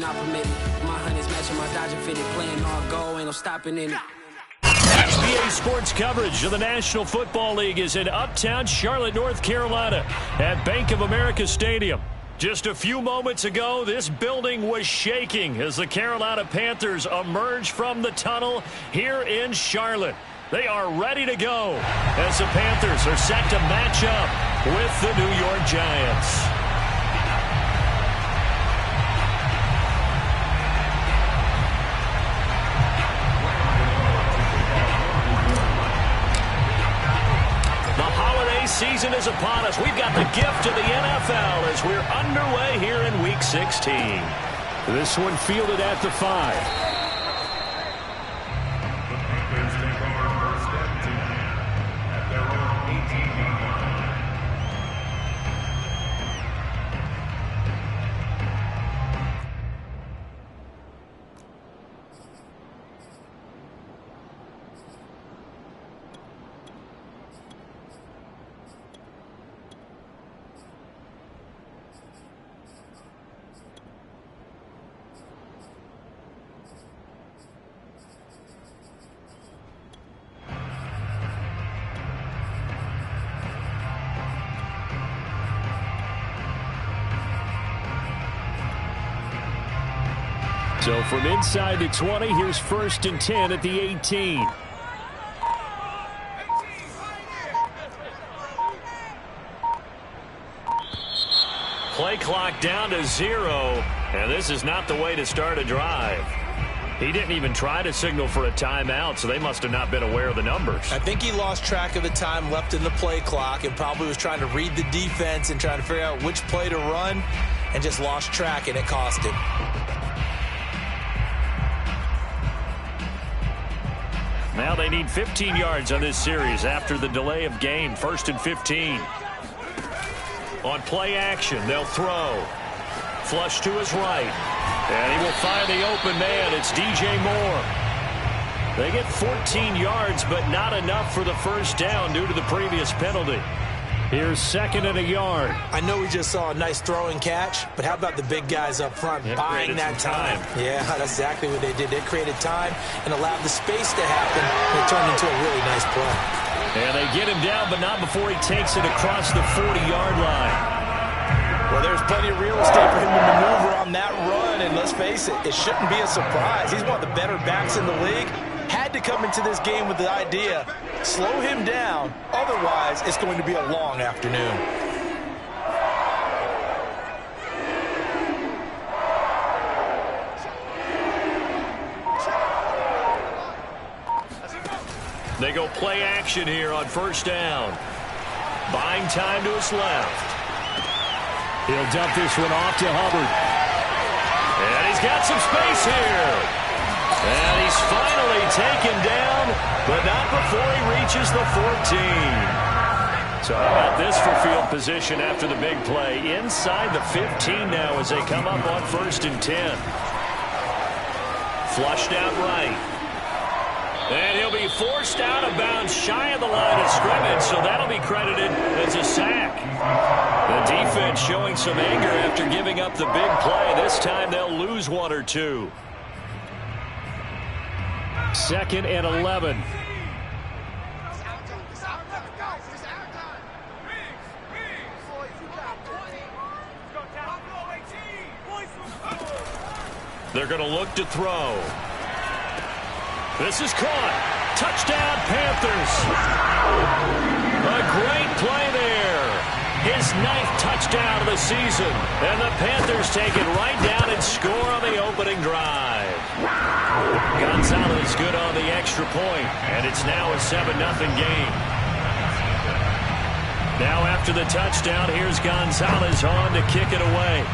not permitted. My honey's matching my Dodger fitted. Playing all go, ain't no stopping in it. NBA sports coverage of the National Football League is in Uptown Charlotte, North Carolina at Bank of America Stadium. Just a few moments ago, this building was shaking as the Carolina Panthers emerged from the tunnel here in Charlotte. They are ready to go as the Panthers are set to match up with the New York Giants. Season is upon us. We've got the gift of the NFL as we're underway here in Week 16. This one fielded at the 5. So from inside the 20, here's 1st and 10 at the 18. Play clock down to 0, and this is not the way to start a drive. He didn't even try to signal for a timeout, so they must have not been aware of the numbers. I think he lost track of the time left in the play clock and probably was trying to read the defense and trying to figure out which play to run and just lost track, and it cost him. Now they need 15 yards on this series after the delay of game. 1st and 15. On play action, they'll throw. Flush to his right. And he will find the open man. It's DJ Moore. They get 14 yards, but not enough for the first down due to the previous penalty. Here's 2nd and a yard. I know we just saw a nice throwing catch, but how about the big guys up front buying that time? Yeah, that's exactly what they did. They created time and allowed the space to happen, and it turned into a really nice play. And they get him down, but not before he takes it across the 40-yard line. Well, there's plenty of real estate for him to maneuver on that run, and let's face it, it shouldn't be a surprise. He's one of the better backs in the league. Had to come into this game with the idea, slow him down, otherwise it's going to be a long afternoon. They go play action here on 1st down. Buying time to his left. He'll dump this one off to Hubbard. And he's got some space here. And he's finally taken down, but not before he reaches the 14. So how about this for field position after the big play? Inside the 15 now as they come up on 1st and 10. Flushed out right. And he'll be forced out of bounds shy of the line of scrimmage, so that'll be credited as a sack. The defense showing some anger after giving up the big play. This time they'll lose 1 or 2. 2nd and 11. They're going to look to throw. This is caught. Touchdown, Panthers. A great play there. His 9th touchdown of the season. And the Panthers take it right down and score on the opening drive. Gonzalez good on the extra point, and it's now a 7-0 game. Now after the touchdown, here's Gonzalez on to kick it away.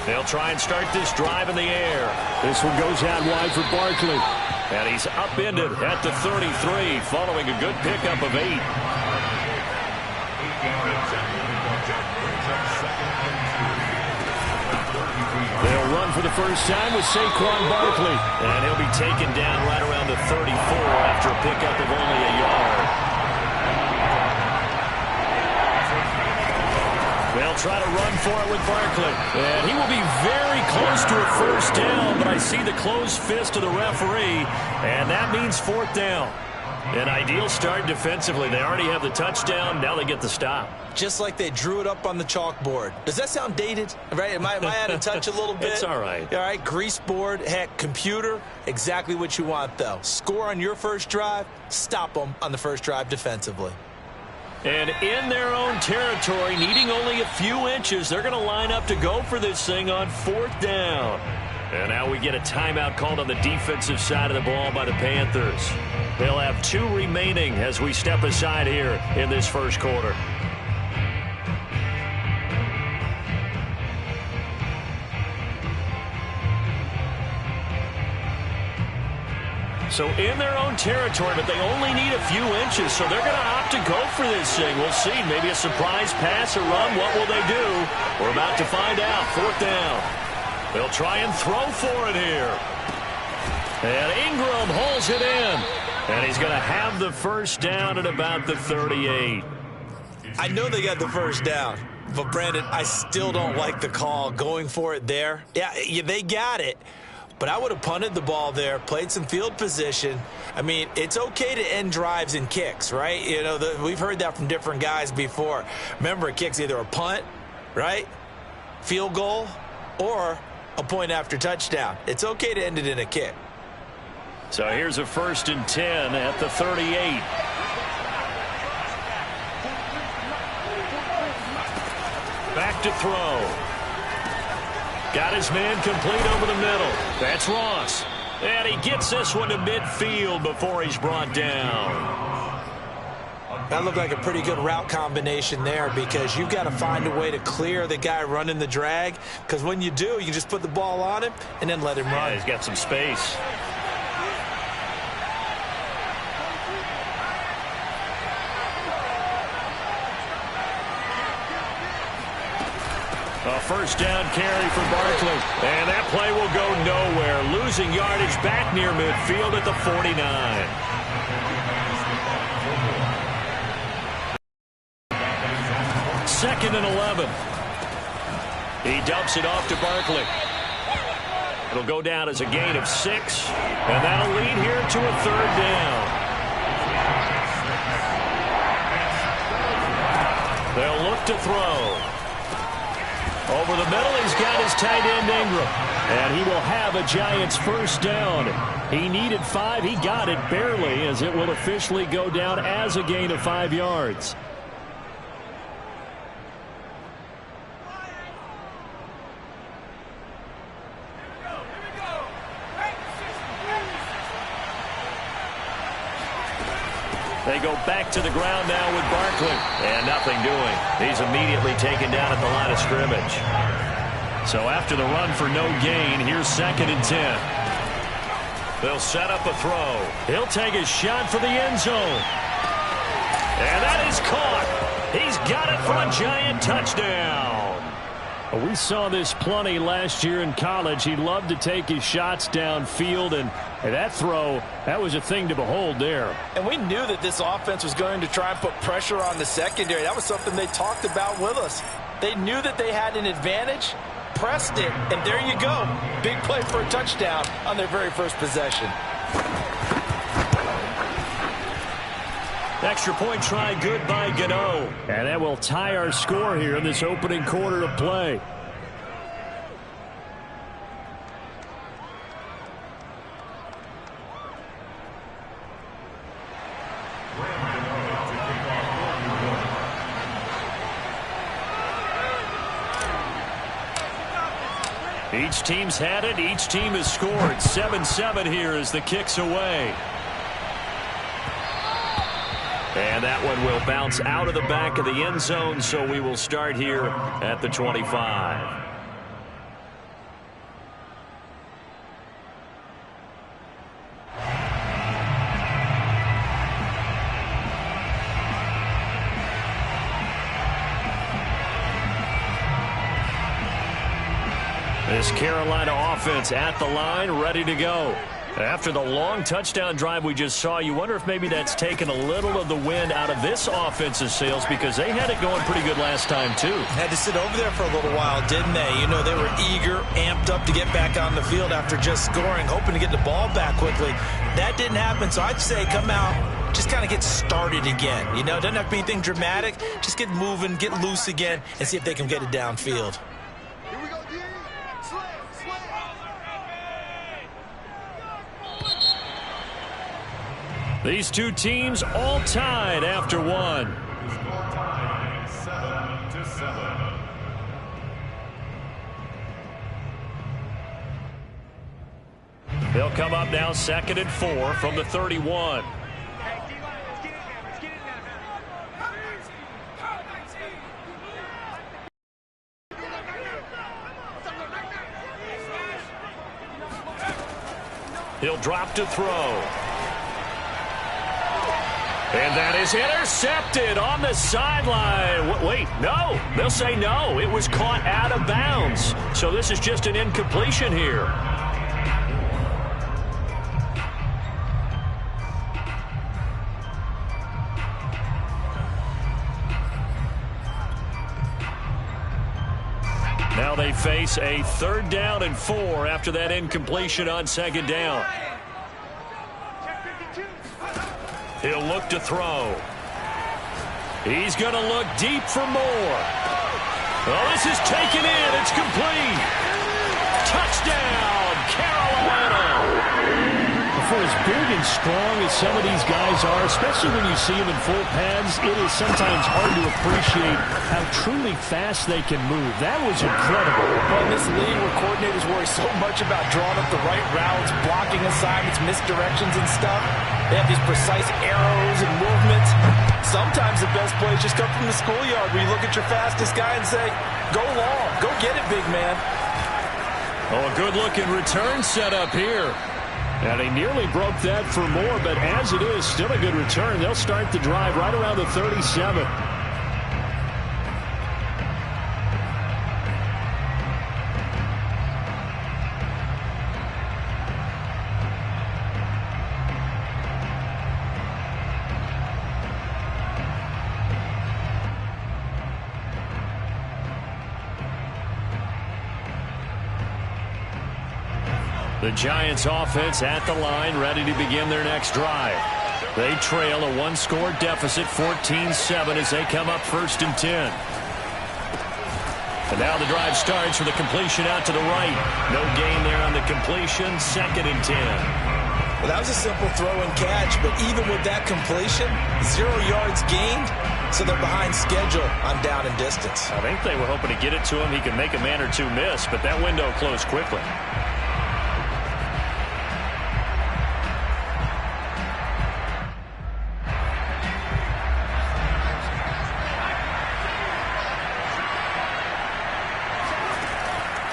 They'll try and start this drive in the air. This one goes out wide for Barkley. And he's upended at the 33 following a good pickup of 8. They'll run for the first time with Saquon Barkley. And he'll be taken down right around the 34 after a pickup of only a yard. They'll try to run for it with Barkley. And he will be very close to a first down, but I see the closed fist of the referee, and that means 4th down. An ideal start defensively. They already have the touchdown. Now they get the stop. Just like they drew it up on the chalkboard. Does that sound dated? Right? Am I out of touch a little bit? It's all right. All right, grease board, heck, computer, exactly what you want, though. Score on your first drive, stop them on the first drive defensively. And in their own territory, needing only a few inches, they're going to line up to go for this thing on 4th down. And now we get a timeout called on the defensive side of the ball by the Panthers. They'll have 2 remaining as we step aside here in this first quarter. So in their own territory, but they only need a few inches, so they're going to opt to go for this thing. We'll see. Maybe a surprise pass or run. What will they do? We're about to find out. 4th down. They'll try and throw for it here. And Ingram hauls it in. And he's going to have the first down at about the 38. I know they got the first down, but, Brandon, I still don't like the call going for it there. Yeah, they got it. But I would have punted the ball there, played some field position. I mean, it's okay to end drives and kicks, right? You know, we've heard that from different guys before. Remember, a kick's either a punt, right, field goal, or a point after touchdown. It's okay to end it in a kick. So here's a 1st and 10 at the 38. Back to throw. Got his man complete over the middle. That's Ross. And he gets this one to midfield before he's brought down. That looked like a pretty good route combination there, because you've got to find a way to clear the guy running the drag, because when you do, you can just put the ball on him and then let him run. Yeah, he's got some space. A first down carry for Barkley. And that play will go nowhere. Losing yardage back near midfield at the 49. 2nd and 11. He dumps it off to Barkley. It'll go down as a gain of 6. And that'll lead here to a 3rd down. They'll look to throw. Over the middle, he's got his tight end Ingram. And he will have a Giants first down. He needed 5. He got it barely, as it will officially go down as a gain of 5 yards. They go back to the ground now with Barkley. And nothing doing. He's immediately taken down at the line of scrimmage. So after the run for no gain, here's 2nd and 10. They'll set up a throw. He'll take a shot for the end zone. And that is caught. He's got it for a Giant touchdown. We saw this plenty last year in college. He loved to take his shots downfield, and that throw, that was a thing to behold there. And we knew that this offense was going to try and put pressure on the secondary. That was something they talked about with us. They knew that they had an advantage, pressed it, and there you go. Big play for a touchdown on their very first possession. Extra point try good by Gano. And that will tie our score here in this opening quarter of play. Each team's had it. Each team has scored. 7-7 here as the kick's away. And that one will bounce out of the back of the end zone, so we will start here at the 25. This Carolina offense at the line, ready to go. After the long touchdown drive we just saw, you wonder if maybe that's taken a little of the wind out of this offense's sails, because they had it going pretty good last time, too. Had to sit over there for a little while, didn't they? You know, they were eager, amped up to get back on the field after just scoring, hoping to get the ball back quickly. That didn't happen, so I'd say come out, just kind of get started again. You know, it doesn't have to be anything dramatic. Just get moving, get loose again, and see if they can get it downfield. These two teams all tied after one. They'll come up now 2nd and 4 from the 31. He'll drop to throw. And that is intercepted on the sideline. Wait, no. They'll say no. It was caught out of bounds. So this is just an incompletion here. Now they face a 3rd down and 4 after that incompletion on 2nd down. He'll look to throw. He's going to look deep for more. Well, this is taken in. It's complete. Touchdown, Carolina. For as big and strong as some of these guys are, especially when you see them in full pads, it is sometimes hard to appreciate how truly fast they can move. That was incredible. Well, in this league where coordinators worry so much about drawing up the right routes, blocking assignments, misdirections and stuff, they have these precise arrows and movements. Sometimes the best plays just come from the schoolyard where you look at your fastest guy and say, go long, go get it, big man. Oh, a good-looking return set up here. And he nearly broke that for more, but as it is, still a good return. They'll start the drive right around the 37. The Giants offense at the line, ready to begin their next drive. They trail a 1-score deficit, 14-7, as they come up 1st and 10. And now the drive starts with a completion out to the right. No gain there on the completion, 2nd and 10. Well, that was a simple throw and catch, but even with that completion, 0 yards gained, so they're behind schedule on down and distance. I think they were hoping to get it to him. He could make a man or two miss, but that window closed quickly.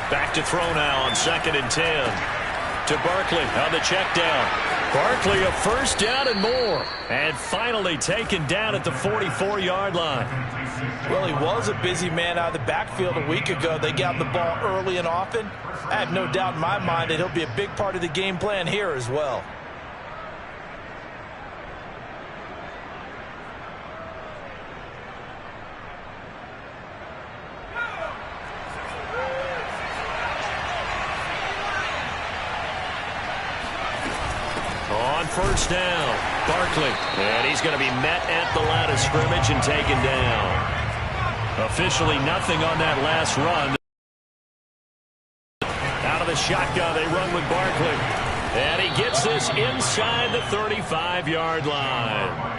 Back to throw now on 2nd and 10. To Barkley on the check down. Barkley a 1st down and more. And finally taken down at the 44-yard line. Well, he was a busy man out of the backfield a week ago. They got the ball early and often. I have no doubt in my mind that he'll be a big part of the game plan here as well. On 1st down, Barkley. And he's going to be met at the line of scrimmage and taken down. Officially nothing on that last run. Out of the shotgun, they run with Barkley. And he gets this inside the 35-yard line.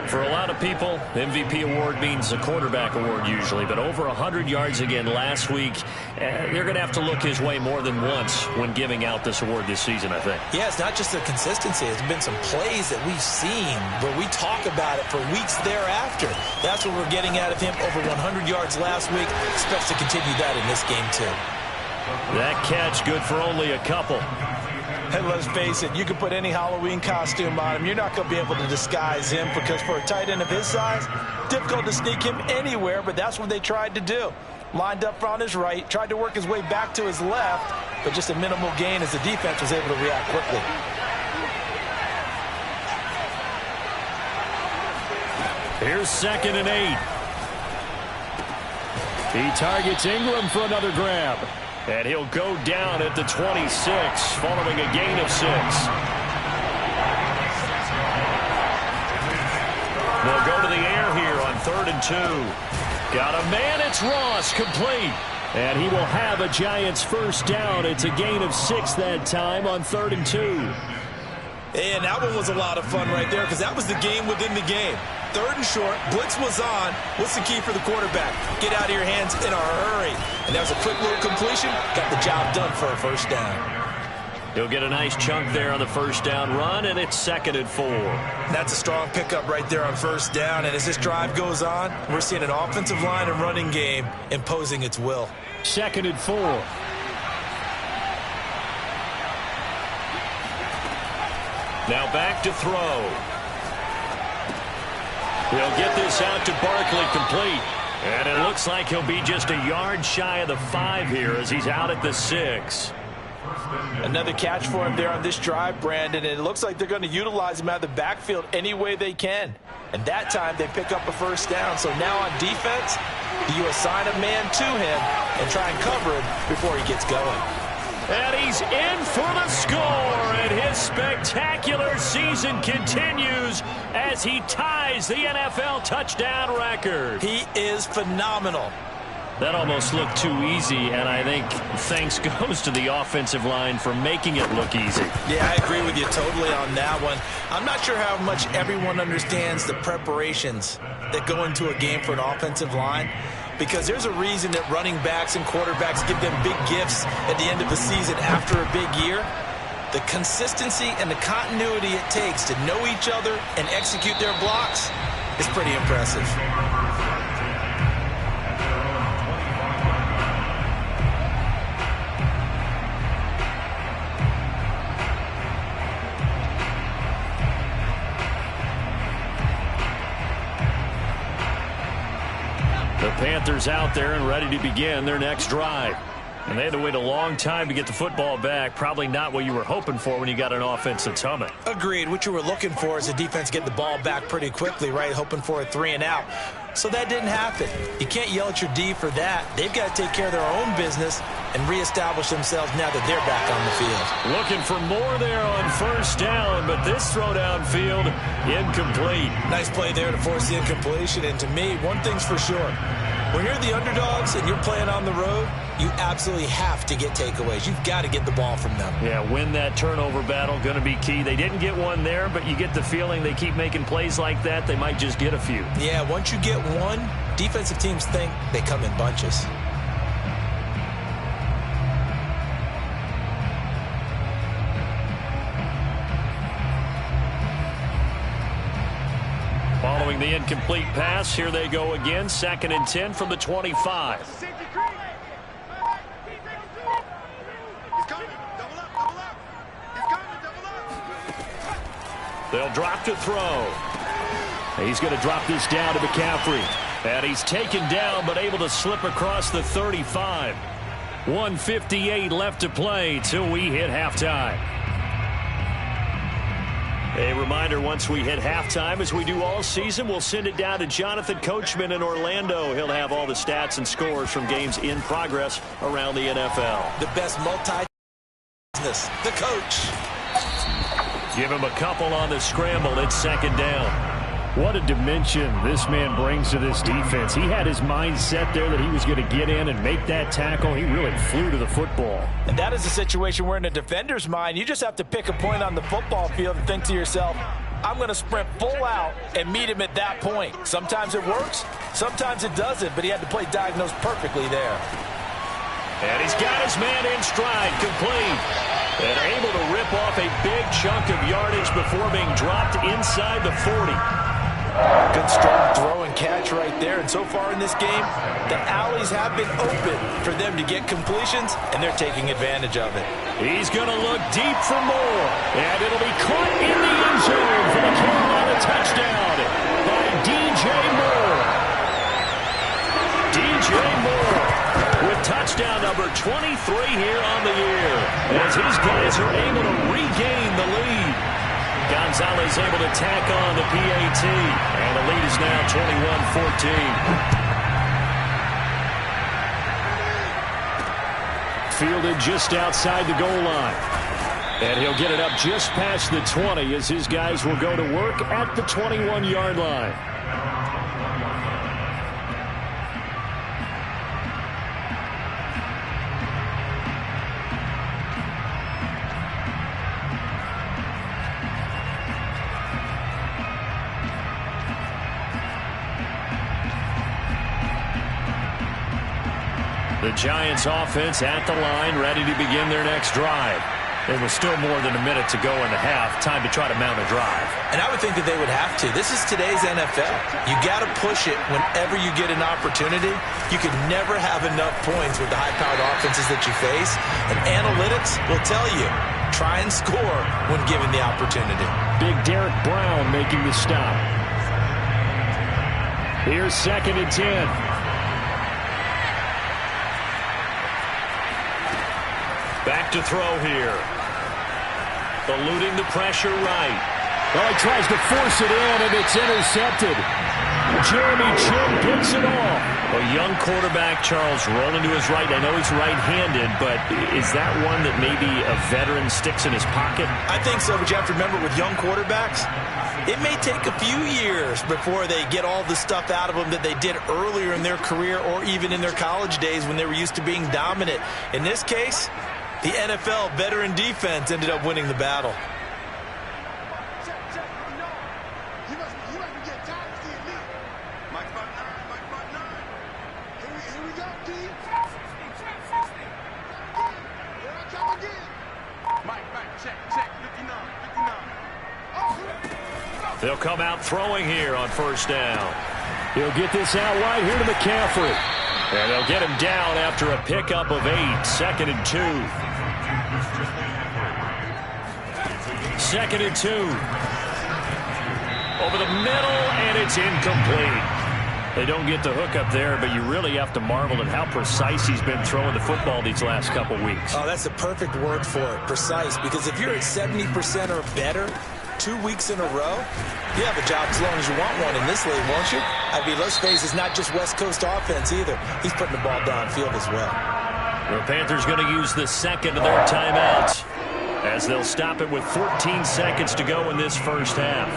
For a lot of people, MVP award means a quarterback award usually, but over 100 yards again last week. They're going to have to look his way more than once when giving out this award this season, I think. Yeah, it's not just the consistency. It's been some plays that we've seen where we talk about it for weeks thereafter. That's what we're getting out of him. Over 100 yards last week. Expects to continue that in this game, too. That catch good for only a couple. And let's face it, you can put any Halloween costume on him. You're not going to be able to disguise him because for a tight end of his size, difficult to sneak him anywhere, but that's what they tried to do. lined up on his right, tried to work his way back to his left, but just a minimal gain as the defense was able to react quickly. Here's 2nd and 8. He targets Ingram for another grab. And he'll go down at the 26 following a gain of 6. They'll go to the air here on 3rd and 2. Got a man, it's Ross, complete. And he will have a Giants first down. It's a gain of 6 that time on 3rd and 2. And that one was a lot of fun right there because that was the game within the game. 3rd and short, blitz was on. What's the key for the quarterback? Get out of your hands in a hurry. And that was a quick little completion. Got the job done for a first down. He'll get a nice chunk there on the first down run, and it's 2nd and 4. That's a strong pickup right there on first down. And as this drive goes on, we're seeing an offensive line and running game imposing its will. 2nd and 4. Now back to throw. He'll get this out to Barkley, complete. And it looks like he'll be just a yard shy of the 5 here as he's out at the 6. Another catch for him there on this drive, Brandon. And it looks like they're going to utilize him out of the backfield any way they can. And that time they pick up a first down. So now on defense, do you assign a man to him and try and cover him before he gets going? And he's in for the score, and his spectacular season continues as he ties the NFL touchdown record. He is phenomenal. That almost looked too easy, and I think thanks goes to the offensive line for making it look easy. Yeah, I agree with you totally on that one. I'm not sure how much everyone understands the preparations that go into a game for an offensive line, because there's a reason that running backs and quarterbacks give them big gifts at the end of the season after a big year. The consistency and the continuity it takes to know each other and execute their blocks is pretty impressive. The Panthers out there and ready to begin their next drive. And they had to wait a long time to get the football back. Probably not what you were hoping for when you got an offense that's humming. Agreed. What you were looking for is the defense get the ball back pretty quickly, right? Hoping for a 3 and out. So that didn't happen. You can't yell at your D for that. They've got to take care of their own business and reestablish themselves now that they're back on the field. Looking for more there on first down, but this throw downfield incomplete. Nice play there to force the incompletion. And to me, one thing's for sure. When you're the underdogs and you're playing on the road, you absolutely have to get takeaways. You've got to get the ball from them. Yeah, win that turnover battle, going to be key. They didn't get one there, but you get the feeling they keep making plays like that, they might just get a few. Yeah, once you get one, defensive teams think they come in bunches. Following the incomplete pass, here they go again. 2nd and 10 from the 25. They'll drop to throw. He's going to drop this down to McCaffrey. And he's taken down but able to slip across the 35. 1:58 left to play till we hit halftime. A reminder, once we hit halftime, as we do all season, we'll send it down to Jonathan Coachman in Orlando. He'll have all the stats and scores from games in progress around the NFL. The best multi-business, the coach. Give him a couple on the scramble. It's 2nd down. What a dimension this man brings to this defense. He had his mind set there that he was going to get in and make that tackle. He really flew to the football. And that is a situation where in a defender's mind, you just have to pick a point on the football field and think to yourself, I'm going to sprint full out and meet him at that point. Sometimes it works, sometimes it doesn't, but he had to play diagnosed perfectly there. And he's got his man in stride, complete. And able to rip off a big chunk of yardage before being dropped inside the 40. Good strong throw and catch right there. And so far in this game, the alleys have been open for them to get completions, and they're taking advantage of it. He's going to look deep for more. And it'll be caught in the end zone for the Carolina touchdown by DJ Moore. DJ Moore number 23 here on the year, as his guys are able to regain the lead. Gonzalez able to tack on the PAT, and the lead is now 21-14. Fielded just outside the goal line. And he'll get it up just past the 20 as his guys will go to work at the 21-yard line. The Giants offense at the line, ready to begin their next drive. There was still more than a minute to go in the half. Time to try to mount a drive. And I would think that they would have to. This is today's NFL. You got to push it whenever you get an opportunity. You can never have enough points with the high-powered offenses that you face. And analytics will tell you, try and score when given the opportunity. Big Derek Brown making the stop. Here's 2nd and 10. Back to throw here. Eluding the pressure right. Well, he tries to force it in, and it's intercepted. Jeremy Chinn picks it off. A young quarterback, Charles, rolling to his right. I know he's right-handed, but is that one that maybe a veteran sticks in his pocket? I think so, but you have to remember with young quarterbacks, it may take a few years before they get all the stuff out of them that they did earlier in their career or even in their college days when they were used to being dominant. In this case, the NFL veteran defense ended up winning the battle. They'll come out throwing here on 1st down. He'll get this out wide here to McCaffrey. And they'll get him down after a pickup of 8. 2nd and 2. 2nd and 2. Over the middle, and it's incomplete. They don't get the hook up there, but you really have to marvel at how precise he's been throwing the football these last couple weeks. Oh, that's the perfect word for it, precise, because if you're at 70% or better 2 weeks in a row, you have a job as long as you want one in this league, won't you? I mean, let's face it, it's not just West Coast offense either. He's putting the ball downfield as well. The Panthers going to use the second of their timeouts as they'll stop it with 14 seconds to go in this first half.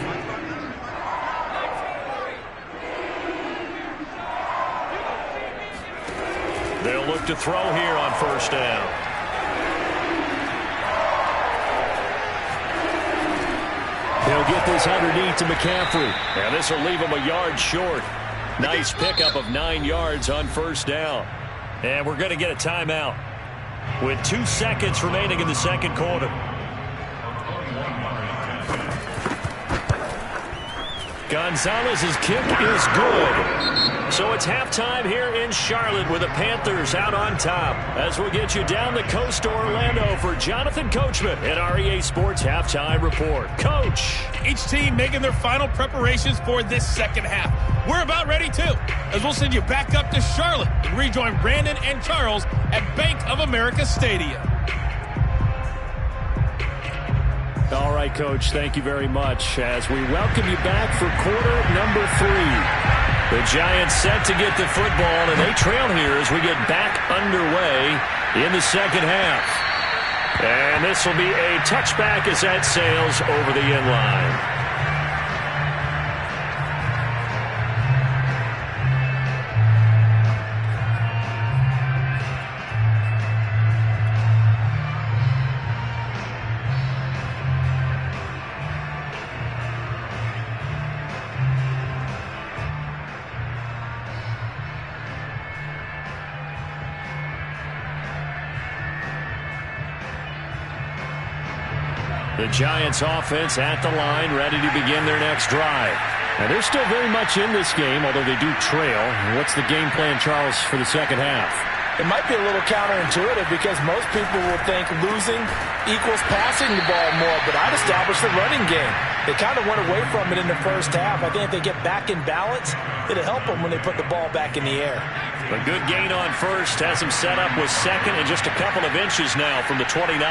They'll look to throw here on 1st down. He'll get this underneath to McCaffrey. And this will leave him a yard short. Nice pickup of 9 yards on 1st down. And we're going to get a timeout with 2 seconds remaining in the second quarter. Gonzalez's kick is good. So it's halftime here in Charlotte with the Panthers out on top. As we'll get you down the coast to Orlando for Jonathan Coachman at REA Sports Halftime Report. Coach. Each team making their final preparations for this second half. We're about ready too, as we'll send you back up to Charlotte and rejoin Brandon and Charles at Bank of America Stadium. All right, Coach, thank you very much as we welcome you back for quarter number 3. The Giants set to get the football, and they trail here as we get back underway in the second half. And this will be a touchback as that sails over the end line. The Giants offense at the line, ready to begin their next drive. Now, they're still very much in this game, although they do trail. What's the game plan, Charles, for the second half? It might be a little counterintuitive because most people will think losing equals passing the ball more, but I'd establish the running game. They kind of went away from it in the first half. I think if they get back in balance, it'll help them when they put the ball back in the air. A good gain on first has him set up with second and just a couple of inches now from the 29.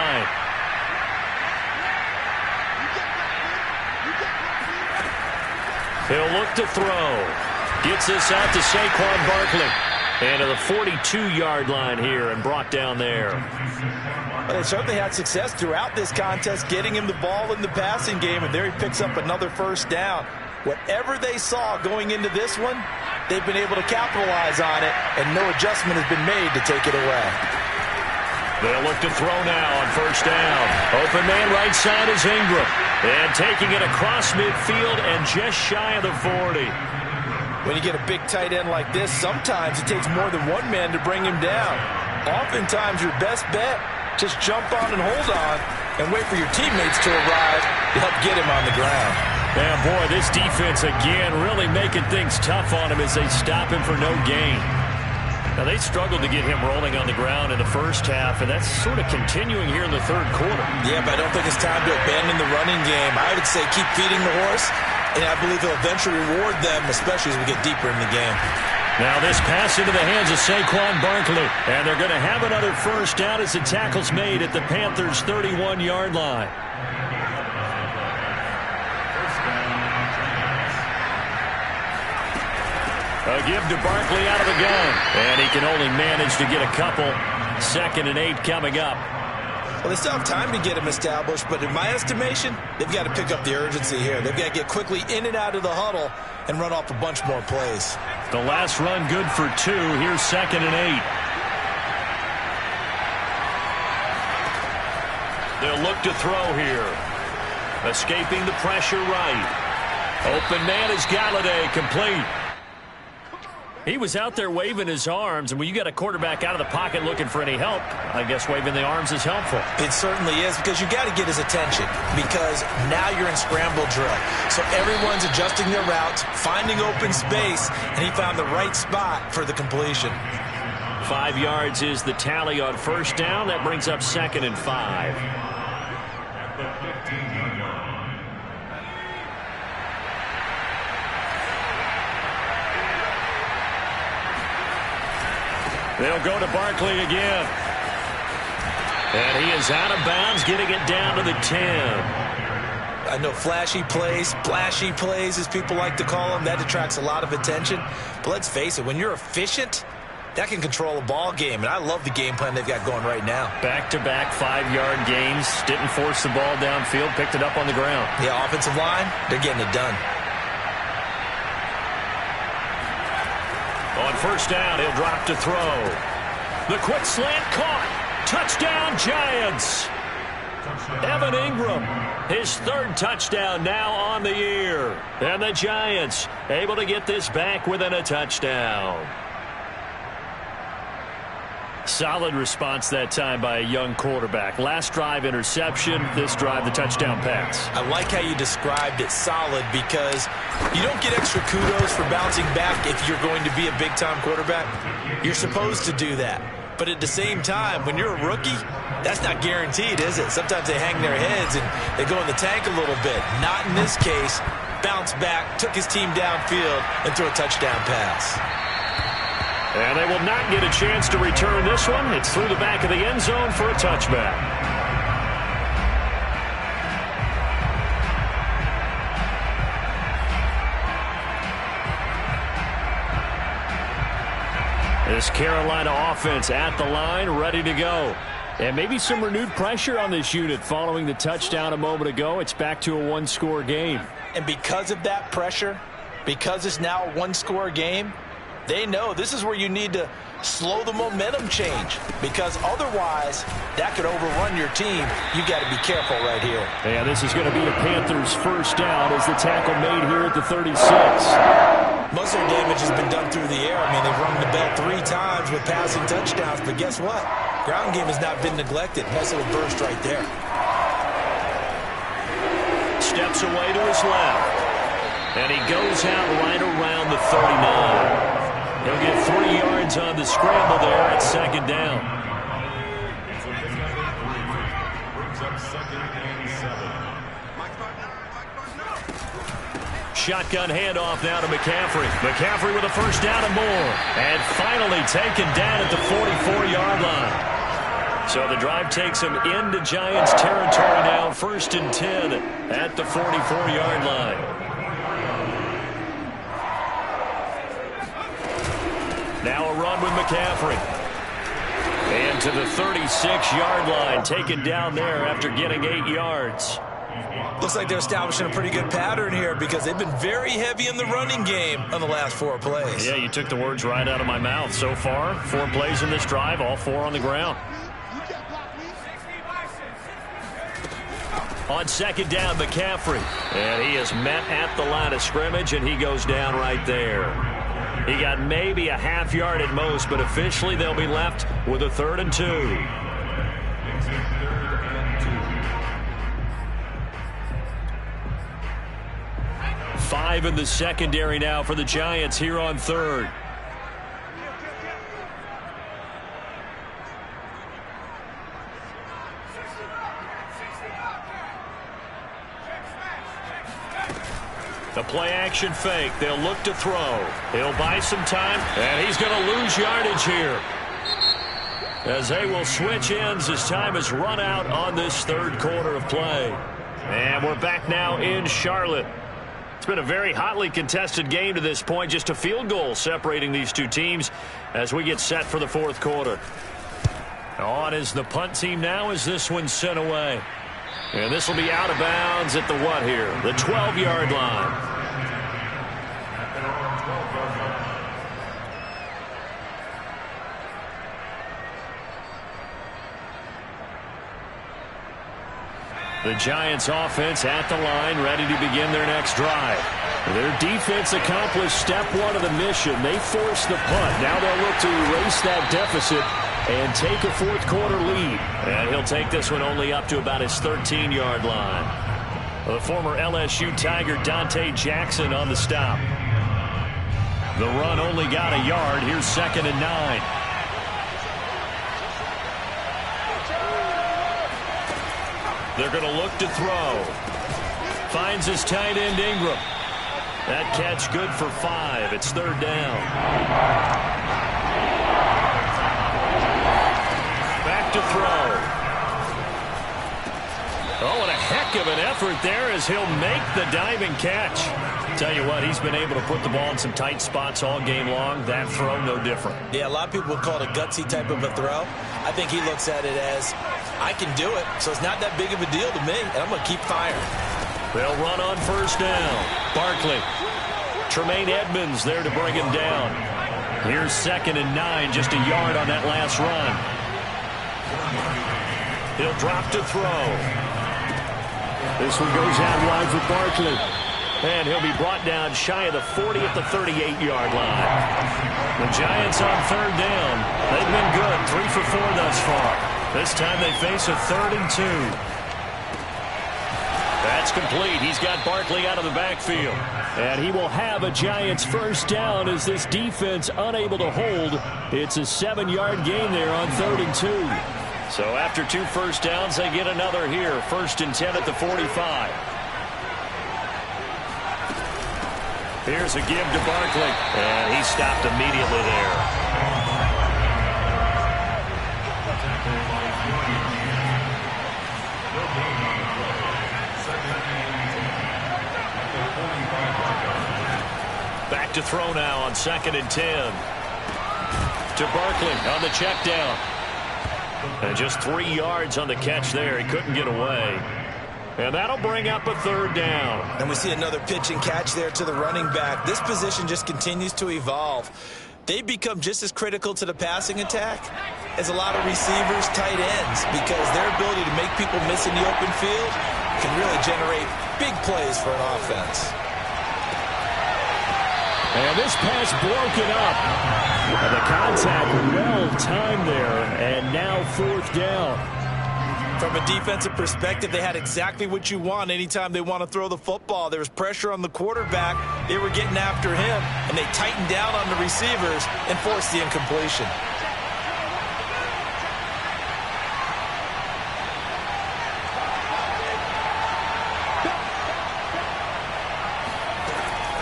He'll look to throw. Gets this out to Saquon Barkley. And to the 42-yard line here and brought down there. Well, they certainly had success throughout this contest getting him the ball in the passing game, and there he picks up another first down. Whatever they saw going into this one, they've been able to capitalize on it, and no adjustment has been made to take it away. They'll look to throw now on first down. Open man right side is Ingram. And taking it across midfield and just shy of the 40. When you get a big tight end like this, sometimes it takes more than one man to bring him down. Oftentimes, your best bet, just jump on and hold on and wait for your teammates to arrive to help get him on the ground. Man, boy, this defense again really making things tough on him as they stop him for no gain. Now, they struggled to get him rolling on the ground in the first half, and that's sort of continuing here in the third quarter. Yeah, but I don't think it's time to abandon the running game. I would say keep feeding the horse, and I believe he'll eventually reward them, especially as we get deeper in the game. Now this pass into the hands of Saquon Barkley, and they're going to have another first down as the tackle's made at the Panthers' 31-yard line. A give to Barkley out of the gun. And he can only manage to get a couple. 2nd and 8 coming up. Well, they still have time to get him established, but in my estimation, they've got to pick up the urgency here. They've got to get quickly in and out of the huddle and run off a bunch more plays. The last run good for 2. Here's 2nd and 8. They'll look to throw here. Escaping the pressure right. Open man is Galladay, complete. He was out there waving his arms, and when you got a quarterback out of the pocket looking for any help, I guess waving the arms is helpful. It certainly is, because you got to get his attention, because now you're in scramble drill. So everyone's adjusting their routes, finding open space, and he found the right spot for the completion. 5 yards is the tally on first down. That brings up 2nd and 5. They'll go to Barkley again. And he is out of bounds, getting it down to the 10. I know flashy plays, splashy plays, as people like to call them, that attracts a lot of attention. But let's face it, when you're efficient, that can control a ball game. And I love the game plan they've got going right now. Back-to-back 5-yard gains. Didn't force the ball downfield, picked it up on the ground. Yeah, offensive line, they're getting it done. On first down, he'll drop to throw. The quick slant caught. Touchdown, Giants. Evan Ingram, his 3rd touchdown now on the year. And the Giants able to get this back within a touchdown. Solid response that time by a young quarterback. Last drive interception, this drive the touchdown pass. I like how you described it, solid, because you don't get extra kudos for bouncing back if you're going to be a big-time quarterback. You're supposed to do that. But at the same time, when you're a rookie, that's not guaranteed, is it? Sometimes they hang their heads and they go in the tank a little bit. Not in this case. Bounce back, took his team downfield, and threw a touchdown pass. And they will not get a chance to return this one. It's through the back of the end zone for a touchback. This Carolina offense at the line, ready to go. And maybe some renewed pressure on this unit following the touchdown a moment ago. It's back to a 1-score game. And because of that pressure, because it's now a 1-score game, they know this is where you need to slow the momentum change, because otherwise that could overrun your team. You got to be careful right here. And this is going to be a Panthers first down as the tackle made here at the 36. Most of their damage has been done through the air. I mean, they've rung the bell 3 times with passing touchdowns, but guess what? Ground game has not been neglected. Nice little burst right there. Steps away to his left. And he goes out right around the 39. He'll get 3 yards on the scramble there at second down. Shotgun handoff now to McCaffrey. McCaffrey with a first down and more. And finally taken down at the 44-yard line. So the drive takes him into Giants territory now. 1st and 10 at the 44-yard line. Now a run with McCaffrey. And to the 36-yard line. Taken down there after getting 8 yards. Looks like they're establishing a pretty good pattern here because they've been very heavy in the running game on the last 4 plays. Yeah, you took the words right out of my mouth. So far, 4 plays in this drive, all 4 on the ground. On second down, McCaffrey. And he is met at the line of scrimmage, and he goes down right there. He got maybe a half yard at most, but officially they'll be left with a 3rd and 2. Five in the secondary now for the Giants here on 3rd. The play-action fake. They'll look to throw. He'll buy some time, and he's going to lose yardage here, as they will switch ends as time has run out on this 3rd quarter of play. And we're back now in Charlotte. It's been a very hotly contested game to this point. Just a field goal separating these two teams as we get set for the 4th quarter. On is the punt team now as this one's sent away. And this will be out of bounds at the what here? The 12-yard line. The Giants offense at the line, ready to begin their next drive. Their defense accomplished step 1 of the mission. They forced the punt. Now they'll look to erase that deficit and take a 4th quarter lead. And he'll take this one only up to about his 13-yard line. The former LSU Tiger Dante Jackson on the stop. The run only got a yard. Here's 2nd and 9. They're going to look to throw. Finds his tight end Ingram. That catch good for 5. It's 3rd down. Back to throw. Oh, and a heck of an effort there as he'll make the diving catch. Tell you what, he's been able to put the ball in some tight spots all game long. That throw, no different. Yeah, a lot of people would call it a gutsy type of a throw. I think he looks at it as, I can do it, so it's not that big of a deal to me, and I'm going to keep firing. They'll run on 1st down. Barkley. Tremaine Edmonds there to bring him down. Here's 2nd and 9, just a yard on that last run. He'll drop to throw. This one goes out wide for Barkley. And he'll be brought down shy of the 40 at the 38-yard line. The Giants on 3rd down. They've been good, 3 for 4 thus far. This time they face a 3rd and 2. That's complete. He's got Barkley out of the backfield. And he will have a Giants 1st down as this defense unable to hold. It's a 7-yard gain there on 3rd and 2. So after 2 first downs, they get another here. 1st and 10 at the 45. Here's a give to Barkley. And he stopped immediately there. Back to throw now on 2nd and 10. To Barkley on the check down. And just 3 yards on the catch there. He couldn't get away. And that'll bring up a 3rd down. And we see another pitch and catch there to the running back. This position just continues to evolve. They've become just as critical to the passing attack as a lot of receivers, tight ends, because their ability to make people miss in the open field can really generate big plays for an offense. And this pass broken up. And the contact well timed there. And now 4th down. From a defensive perspective, they had exactly what you want anytime they want to throw the football. There was pressure on the quarterback. They were getting after him, and they tightened down on the receivers and forced the incompletion.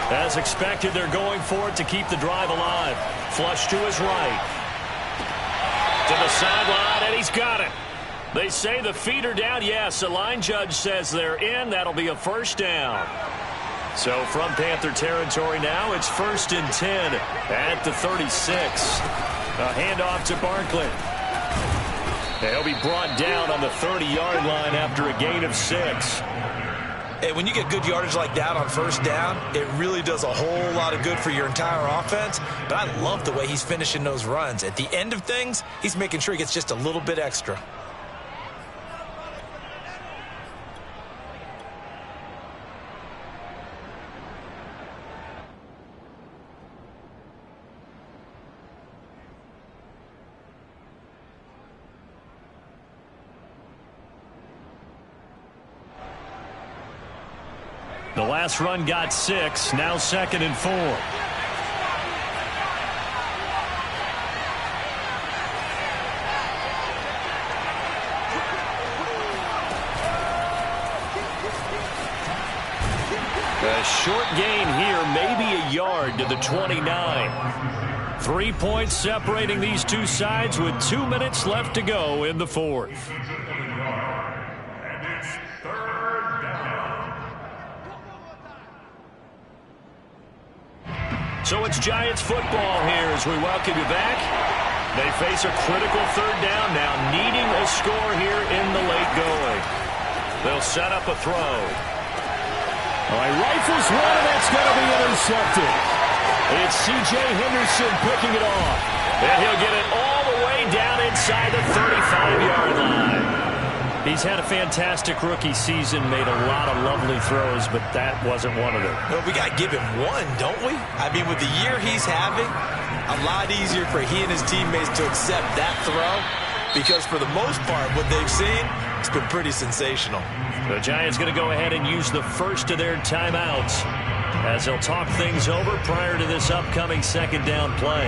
As expected, they're going for it to keep the drive alive. Flush to his right. To the sideline, and he's got it. They say the feet are down. Yes, the line judge says they're in. That'll be a first down. So from Panther territory now, it's 1st and 10 at the 36. A handoff to Barkley. He'll be brought down on the 30-yard line after a gain of 6. Hey, when you get good yardage like that on first down, it really does a whole lot of good for your entire offense. But I love the way he's finishing those runs. At the end of things, he's making sure he gets just a little bit extra. The last run got 6. Now 2nd and 4. A short gain here, maybe a yard to the 29. 3 points separating these two sides with 2 minutes left to go in the 4th. So it's Giants football here as we welcome you back. They face a critical 3rd down now, needing a score here in the late going. They'll set up a throw. All right, rifles one, and that's going to be intercepted. It's C.J. Henderson picking it off. And he'll get it all the way down inside the 35-yard line. He's had a fantastic rookie season, made a lot of lovely throws, but that wasn't one of them. Well, we got to give him one, don't we? I mean, with the year he's having, a lot easier for he and his teammates to accept that throw because for the most part, what they've seen, it's been pretty sensational. The Giants going to go ahead and use the first of their timeouts as they'll talk things over prior to this upcoming 2nd down play.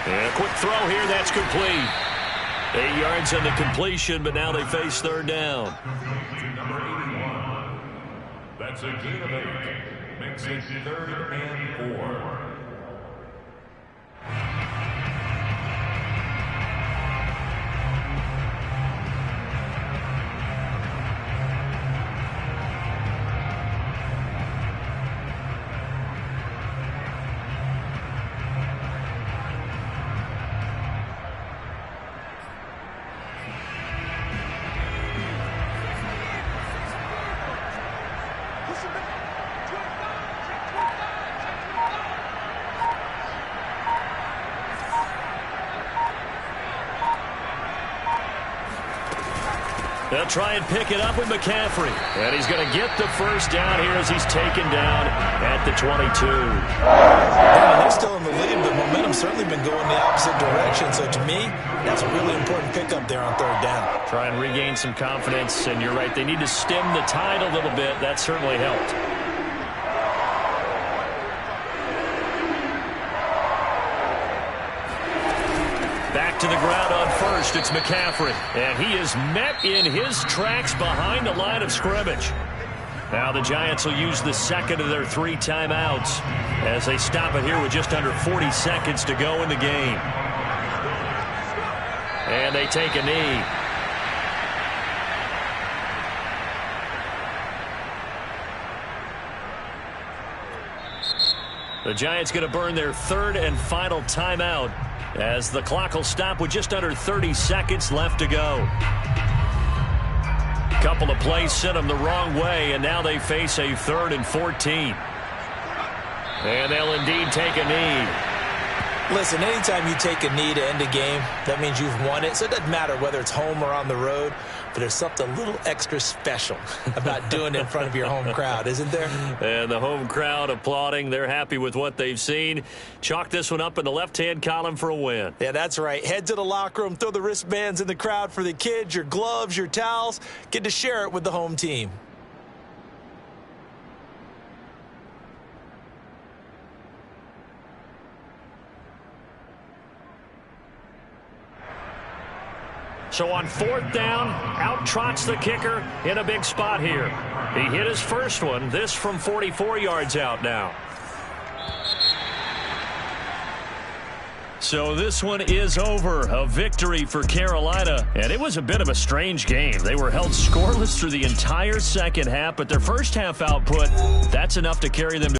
And a quick throw here, that's complete. 8 yards on the completion, but now they face 3rd down. Number 81. That's a gain of 8. Makes it 3rd and 4. They'll try and pick it up with McCaffrey. And he's going to get the first down here as he's taken down at the 22. They're still in the lead, but momentum's certainly been going the opposite direction. So to me, that's a really important pickup there on 3rd down. Try and regain some confidence. And you're right, they need to stem the tide a little bit. That certainly helped. Back to the ground on first, it's McCaffrey. And he is met in his tracks behind the line of scrimmage. Now the Giants will use the 2nd of their 3 timeouts as they stop it here with just under 40 seconds to go in the game. And they take a knee. The Giants going to burn their 3rd and final timeout as the clock will stop with just under 30 seconds left to go. Couple of plays sent them the wrong way, and now they face a 3rd and 14. And they'll indeed take a knee. Listen, anytime you take a knee to end a game, that means you've won it. So it doesn't matter whether it's home or on the road, but there's something a little extra special about doing it in front of your home crowd, isn't there? And the home crowd applauding. They're happy with what they've seen. Chalk this one up in the left-hand column for a win. Yeah, that's right. Head to the locker room, throw the wristbands in the crowd for the kids, your gloves, your towels. Get to share it with the home team. So on 4th down, out trots the kicker in a big spot here. He hit his first one, this from 44 yards out now. So this one is over. A victory for Carolina. And it was a bit of a strange game. They were held scoreless through the entire second half, but their first half output, that's enough to carry them to